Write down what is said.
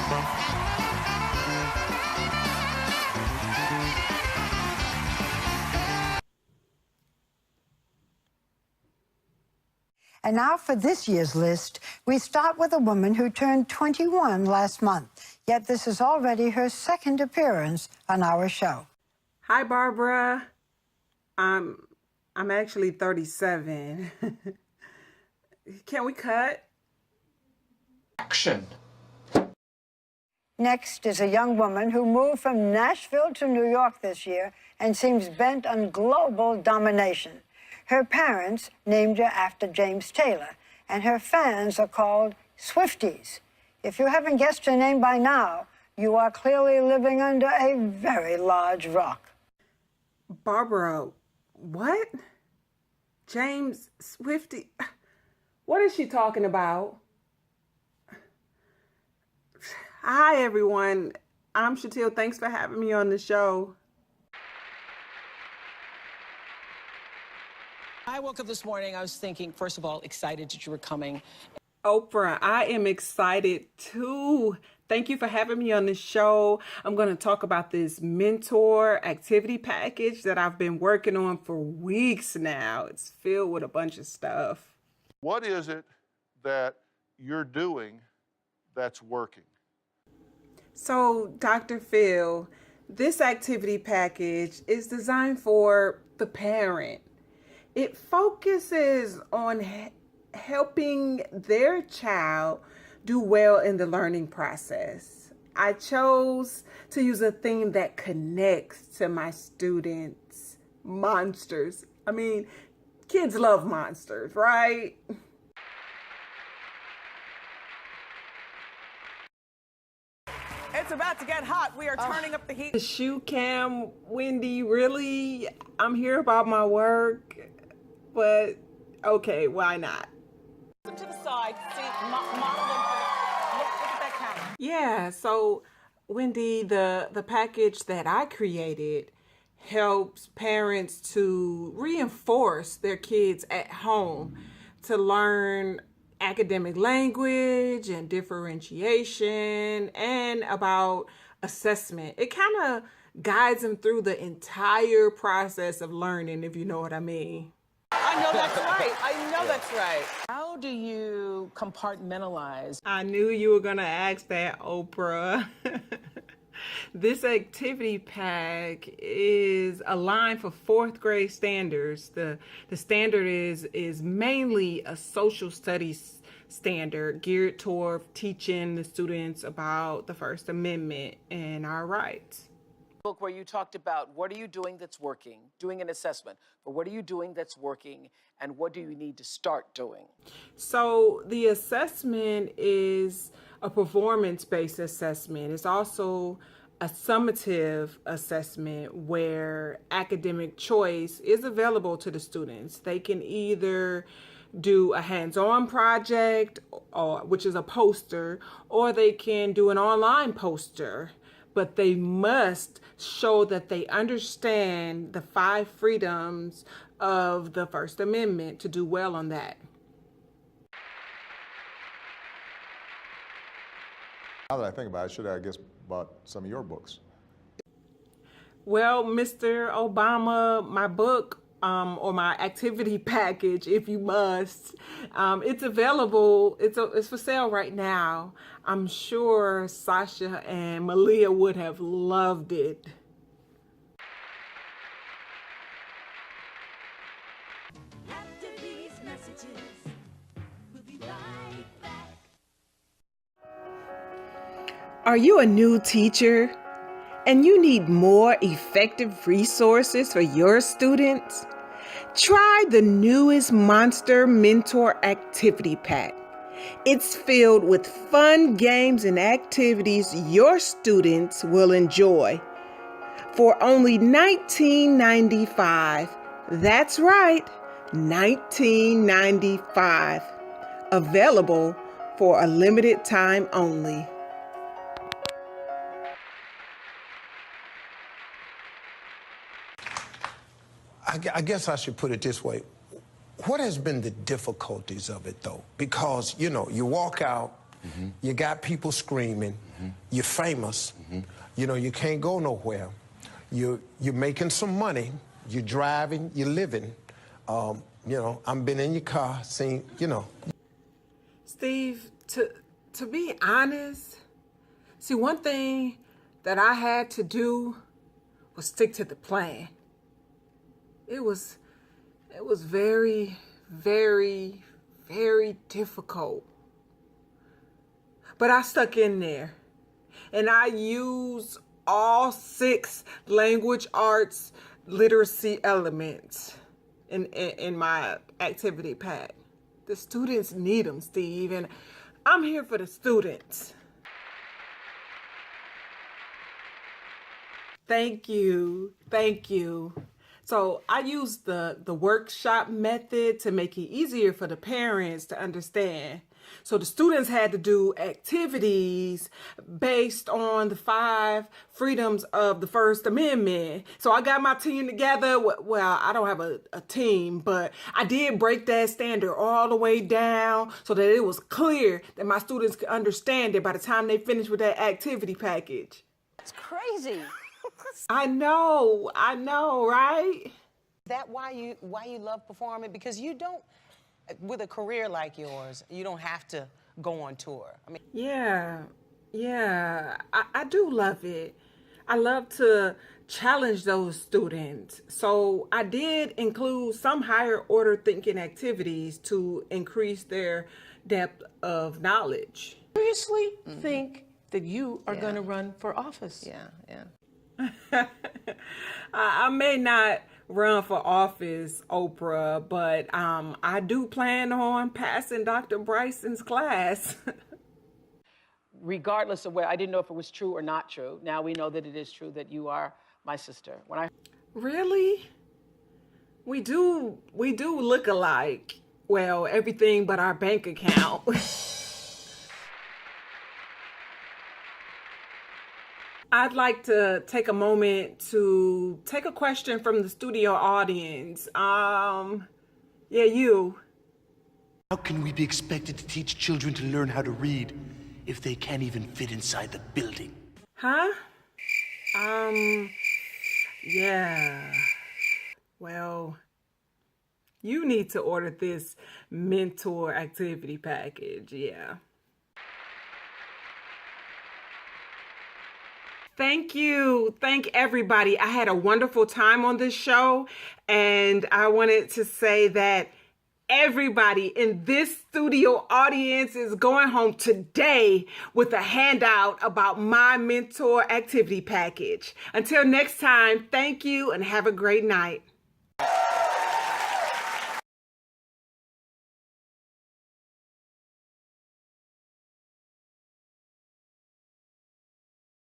And now for this year's list, we start with a woman who turned 21 last month. Yet this is already her second appearance on our show. Hi, Barbara. I'm actually 37. Can we cut? Action. Next is a young woman who moved from Nashville to New York this year and seems bent on global domination. Her parents named her after James Taylor, and her fans are called Swifties. If you haven't guessed her name by now, you are clearly living under a very large rock. Barbara, what? James Swiftie? What is she talking about? Hi, everyone. I'm Chyteal. Thanks for having me on the show. I woke up this morning, I was thinking, first of all, excited that you were coming. Oprah, I am excited too. Thank you for having me on the show. I'm going to talk about this mentor activity package that I've been working on for weeks now. It's filled with a bunch of stuff. What is it that you're doing that's working? So, Dr. Phil, this activity package is designed for the parent. It focuses on helping their child do well in the learning process. I chose to use a theme that connects to my students. Monsters. I mean, kids love monsters, right? It's about to get hot. We are turning up the heat. The shoe cam, Wendy, really? I'm here about my work, but okay, why not? To the side, see, model them. Look at that camera. Yeah, so Wendy, the package that I created helps parents to reinforce their kids at home to learn academic language and differentiation and about assessment. It kind of guides them through the entire process of learning, if you know what I mean. I know that's right. I know that's right. How do you compartmentalize? I knew you were going to ask that, Oprah. This activity pack is aligned for fourth grade standards. The standard is mainly a social studies standard geared toward teaching the students about the First Amendment and our rights. Book where you talked about what are you doing that's working, doing an assessment, but what are you doing that's working and what do you need to start doing? So the assessment is a performance-based assessment. It's also a summative assessment where academic choice is available to the students. They can either do a hands-on project, which is a poster, or they can do an online poster. But they must show that they understand the 5 freedoms of the First Amendment to do well on that. Now that I think about it, should I guess bought some of your books? Well, Mr. Obama, my book, or my activity package, if you must, it's available. It's for sale right now. I'm sure Sasha and Malia would have loved it. After these messages, we'll be right back. Are you a new teacher and you need more effective resources for your students? Try the newest Monster Mentor Activity Pack. It's filled with fun games and activities your students will enjoy. For only $19.95. That's right, $19.95. Available for a limited time only. I guess I should put it this way. What has been the difficulties of it, though? Because, you know, you walk out You got people screaming. You're famous. You know, you can't go nowhere. You're making some money. You're driving. You're living. You know, I've been in your car, seen, you know. Steve, to be honest, see, one thing that I had to do was stick to the plan. It was very, very, very difficult. But I stuck in there, and I used all 6 language arts literacy elements in my activity pack. The students need them, Steve, and I'm here for the students. Thank you. Thank you. So I used the workshop method to make it easier for the parents to understand. So the students had to do activities based on the 5 freedoms of the First Amendment. So I got my team together. Well, I don't have a team, but I did break that standard all the way down so that it was clear that my students could understand it by the time they finished with that activity package. That's crazy. I know, right? Is that why you love performing? Because you don't, with a career like yours, you don't have to go on tour. I mean, Yeah, I do love it. I love to challenge those students. So I did include some higher order thinking activities to increase their depth of knowledge. Seriously think that you are going to run for office? yeah. I may not run for office, Oprah, but I do plan on passing Dr. Bryson's class. Regardless of where, I didn't know if it was true or not true. Now we know that it is true that you are my sister. When I Really? We do look alike. Well, everything but our bank account. I'd like to take a moment to take a question from the studio audience. Yeah, you. How can we be expected to teach children to learn how to read if they can't even fit inside the building? Huh? Yeah. Well, you need to order this mentor activity package, yeah. Thank you. Thank everybody. I had a wonderful time on this show, and I wanted to say that everybody in this studio audience is going home today with a handout about my mentor activity package. Until next time, thank you and have a great night.